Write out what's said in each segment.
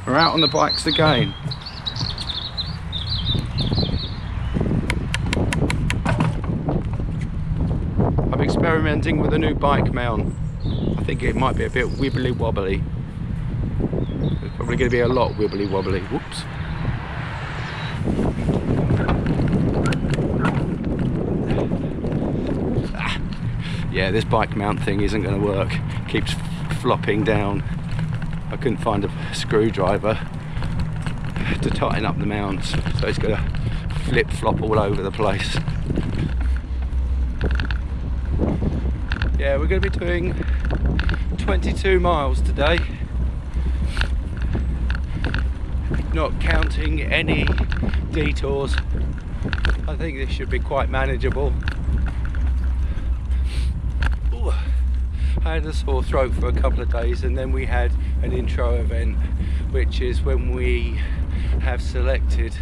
We're out on the bikes again. I'm experimenting with a new bike mount. I think it might be a bit wibbly wobbly. It's probably going to be a lot wibbly wobbly. Whoops. Yeah, this bike mount thing isn't going to work. Keeps flopping down. I couldn't find a screwdriver to tighten up the mounts, so it's going to flip flop all over the place. Yeah, we're going to be doing 22 miles today, not counting any detours. I think this should be quite manageable. Ooh, I had a sore throat for a couple of days, and then we had an intro event, which is when we have selected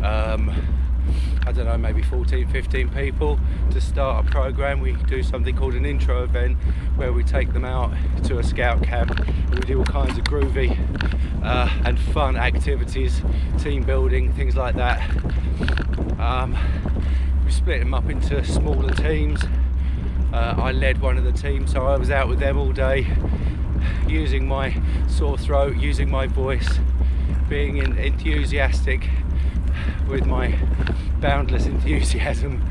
I don't know, maybe 14-15 people to start a program. We do something called an intro event where we take them out to a scout camp and we do all kinds of groovy and fun activities, team building, things like that. We split them up into smaller teams. I led one of the teams, so I was out with them all day, using my sore throat, using my voice, being enthusiastic with my boundless enthusiasm.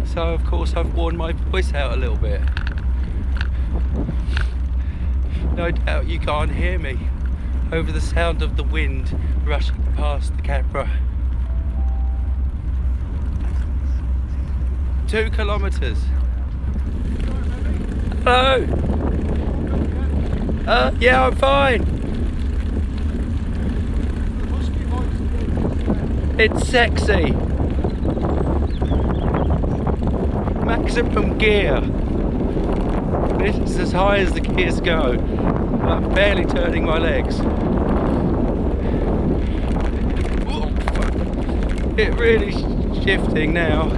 So of course I've worn my voice out a little bit. No doubt you can't hear me over the sound of the wind rushing past the camera. 2 kilometers. Hello. Yeah, I'm fine. It's sexy. Maximum gear. This is as high as the gears go. I'm barely turning my legs. Oh, fuck. It really shifting now.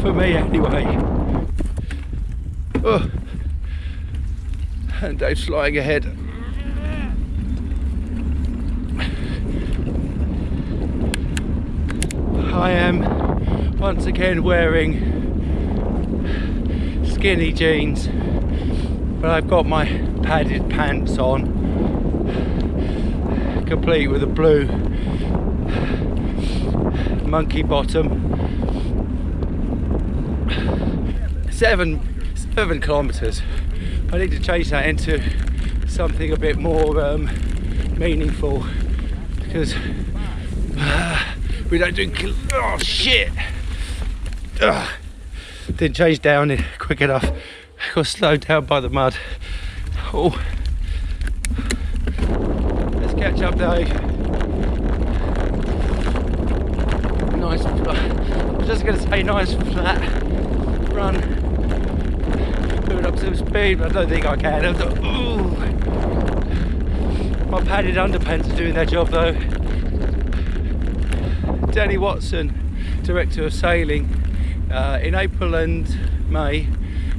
For me anyway. Oh. And Dave's flying ahead. I am once again wearing skinny jeans, but I've got my padded pants on, complete with a blue monkey bottom. 7 kilometers. I need to change that into something a bit more meaningful, because we don't do oh shit. Didn't change down it quick enough. Got slowed down by the mud. Oh, let's catch up, Dave. Nice. I was just gonna say nice flat run. Build up some speed, but I don't think I can. Ooh. My padded underpants are doing their job though. Danny Watson, director of sailing, in April and May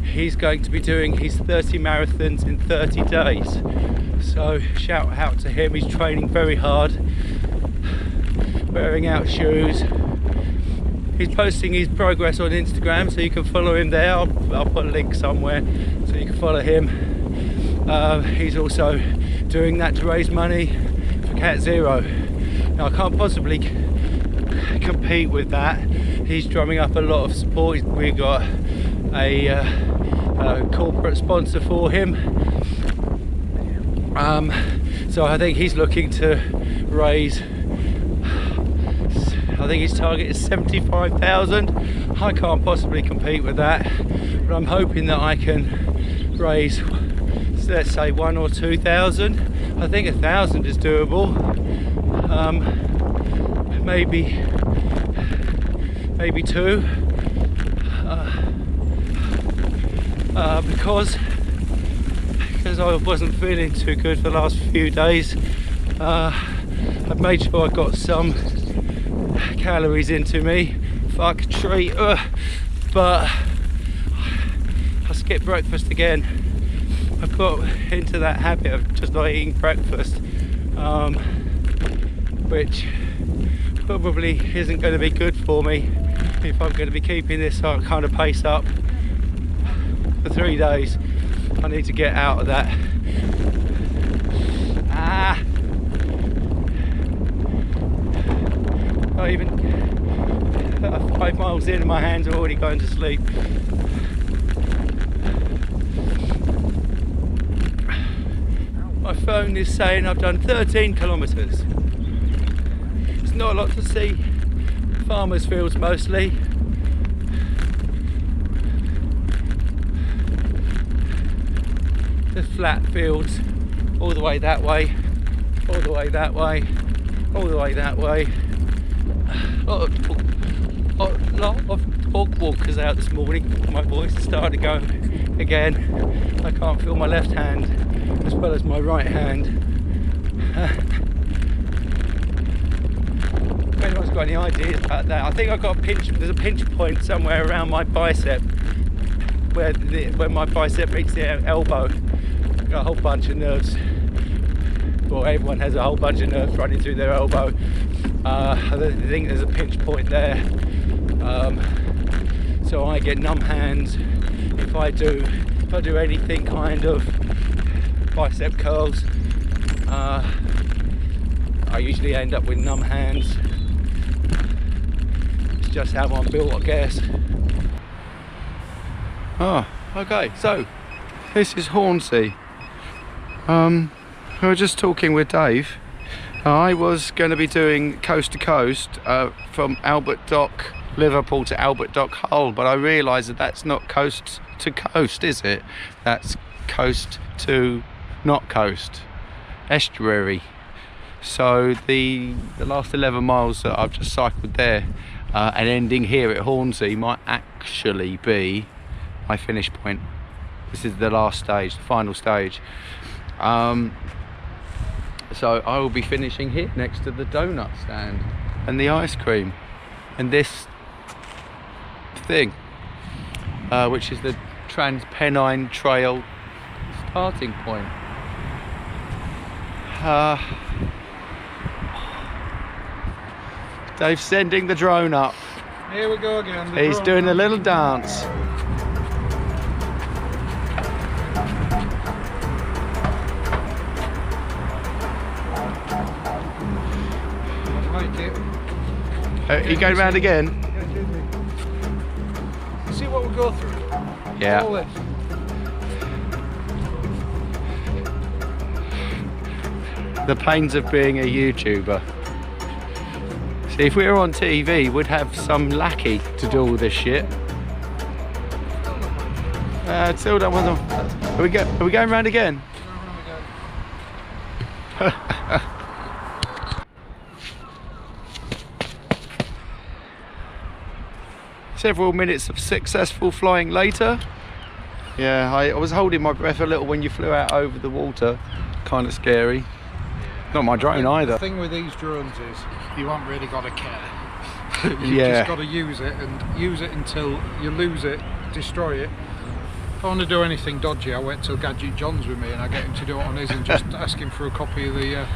he's going to be doing his 30 marathons in 30 days, so shout out to him. He's training very hard, wearing out shoes. He's posting his progress on Instagram, so you can follow him there. I'll put a link somewhere so you can follow him. He's also doing that to raise money for CatZero. Now I can't possibly compete with that. He's drumming up a lot of support. We've got a corporate sponsor for him, so I think he's looking to raise, I think his target is 75,000. I can't possibly compete with that, but I'm hoping that I can raise, let's say 1,000 or 2,000. I think 1,000 is doable. Maybe 2, because I wasn't feeling too good for the last few days. I've made sure I got some calories into me. Fuck a treat, but I skipped breakfast again. I've got into that habit of just not eating breakfast, which probably isn't going to be good for me if I'm going to be keeping this kind of pace up for 3 days. I need to get out of that. Not even 5 miles in and my hands are already going to sleep. My phone is saying I've done 13 kilometres. It's not a lot to see. Farmers' fields mostly. The flat fields all the way that way, all the way that way, all the way that way. A lot of dog walkers out this morning. My voice has started to go again. I can't feel my left hand as well as my right hand. If anyone's got any ideas about that, I think I've got a pinch. There's a pinch point somewhere around my bicep where my bicep meets the elbow. Got a whole bunch of nerves. Well, everyone has a whole bunch of nerves running through their elbow. I think there's a pinch point there. So I get numb hands if I do anything kind of bicep curls. I usually end up with numb hands. It's just how I'm built, I guess. Oh, okay, so this is Hornsey. We were just talking with Dave. I was going to be doing coast to coast from Albert Dock, Liverpool to Albert Dock, Hull, but I realised that that's not coast to coast, is it? That's coast to not coast, estuary. So the last 11 miles that I've just cycled there and ending here at Hornsey might actually be my finish point. This is the last stage, the final stage. So I will be finishing here next to the donut stand and the ice cream and this thing, which is the Trans-Pennine Trail starting point. Dave's sending the drone up. Here we go again. He's doing a little dance. Are you going round again? See what we go through? Yeah. All this. The pains of being a YouTuber. See, if we were on TV, we'd have some lackey to do all this shit. Still don't want them. Are we going round again? Several minutes of successful flying later. Yeah, I was holding my breath a little when you flew out over the water. Kind of scary. Not my drone either. The thing with these drones is you haven't really got to care. You've just got to use it and use it until you lose it, destroy it. If I want to do anything dodgy, I wait till Gadget John's with me and I get him to do it on his and just ask him for a copy of the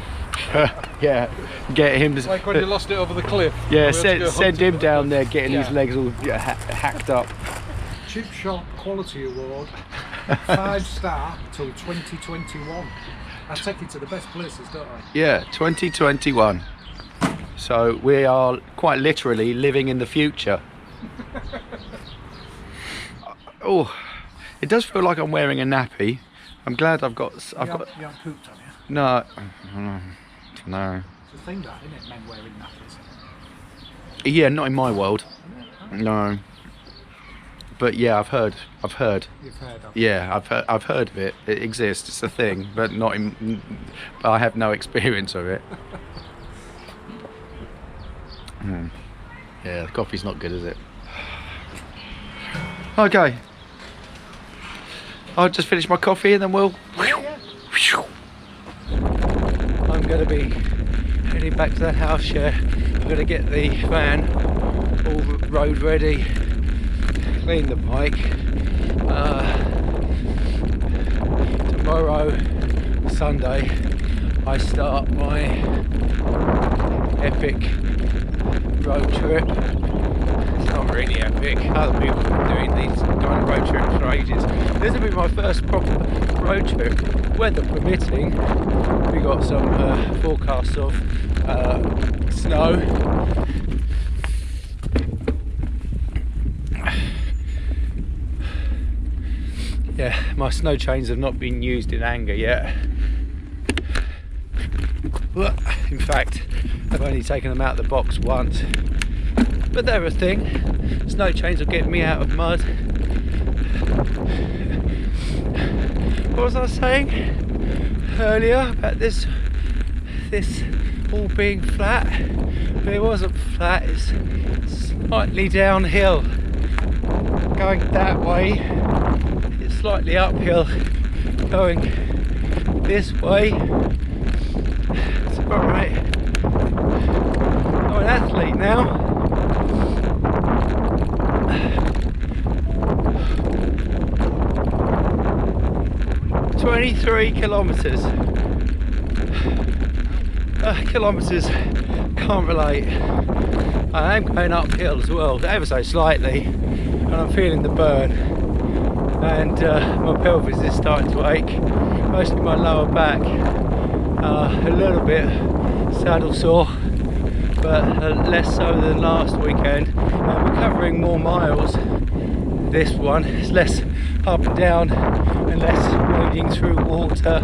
yeah, get him to, like when you lost it over the cliff. Yeah, send him down there getting his legs all hacked up. Chip Shop Quality Award, 5-star till 2021. I take it to the best places, don't I? Yeah, 2021. So we are quite literally living in the future. Oh, it does feel like I'm wearing a nappy. I'm glad I've got. You haven't pooped on you? No. It's a thing, that, isn't it? Men wearing nappies. Yeah, not in my world. No. But yeah, I've heard. You've heard of it? Yeah, I've heard of it. It exists. It's a thing, but not in. I have no experience of it. Yeah, the coffee's not good, is it? Okay. I'll just finish my coffee and then we'll. I'm going to be heading back to that house share. I'm going to get the van all road ready, clean the bike. tomorrow, Sunday, I start my epic road trip. It's not really epic. Other people have been doing these kind of road trips for ages. This will be my first proper road trip, weather permitting. We got some forecasts of snow. Yeah, my snow chains have not been used in anger yet. In fact, I've only taken them out of the box once. But they're a thing. Snow chains will get me out of mud. What was I saying earlier about this all being flat? It wasn't flat, it's slightly downhill. Going that way, it's slightly uphill. Going this way, it's about right. I'm an athlete now. 23 kilometres. Kilometres, can't relate. I am going uphill as well, ever so slightly, and I'm feeling the burn. And my pelvis is starting to ache, mostly my lower back. A little bit saddle sore, but less so than last weekend. We're covering more miles this one. It's less up and down and less wading through water.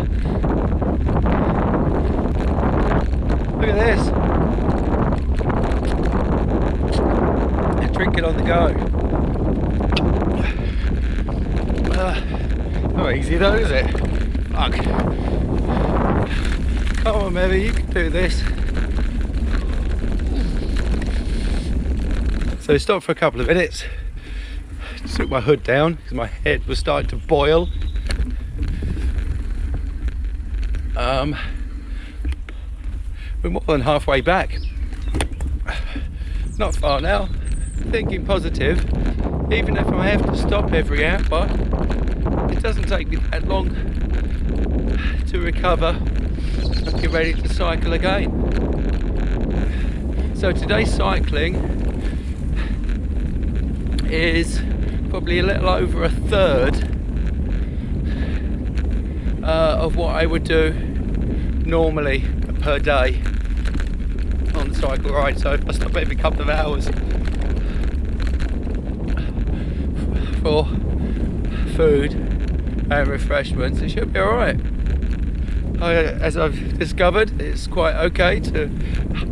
Look at this. Drinking on the go. Not easy though, is it? Fuck. Come on, maybe you can do this. So stopped for a couple of minutes. Took my hood down because my head was starting to boil. We're more than halfway back. Not far now. Thinking positive. Even if I have to stop every hour, it doesn't take me that long to recover and get ready to cycle again. So today's cycling is probably a little over a third of what I would do normally per day on the cycle ride. So I stop every couple of hours for food and refreshments. It should be alright. As I've discovered, it's quite okay to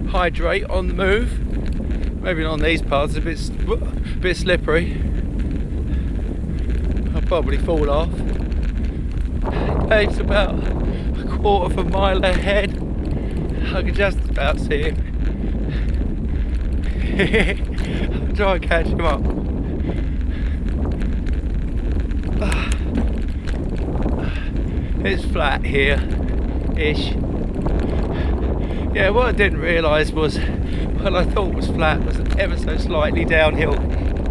hydrate on the move. Maybe not on these paths, it's a bit slippery. I'll probably fall off. Dave's about a quarter of a mile ahead. I can just about see him. I'll try and catch him up. It's flat here-ish. Yeah, what I didn't realise was what I thought was flat was ever so slightly downhill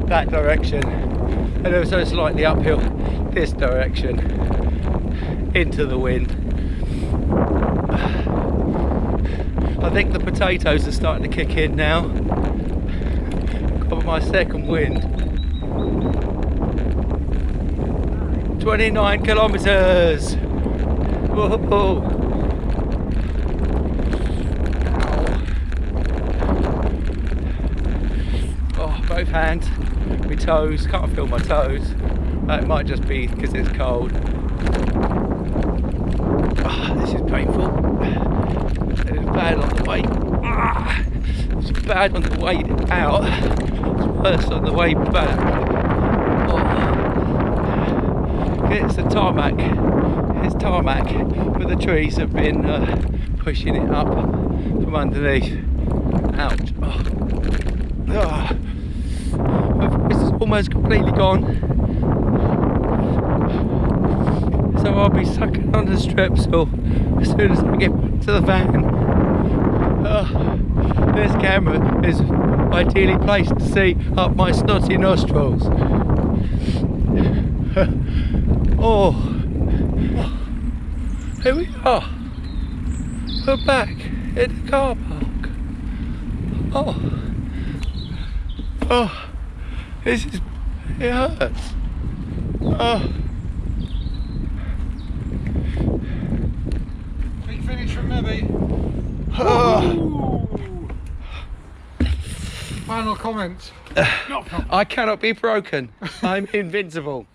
that direction and ever so slightly uphill this direction into the wind. I think the potatoes are starting to kick in now. Got my second wind. 29 kilometres. Whoa. Both hands, my toes, can't feel my toes. It might just be because it's cold. This is painful. It was bad on the way. It's bad on the way out. It's worse on the way back. It's the tarmac. It's tarmac, but the trees have been pushing it up from underneath. Ouch. My voice is almost completely gone, so I'll be sucking on the strepsil as soon as I get back to the van. This camera is ideally placed to see up my snotty nostrils. Here we are. We're back in the car park. Oh. Oh. This is... It hurts. Oh. Big finish from Nebby. Oh. Final comments. I cannot be broken. I'm invincible.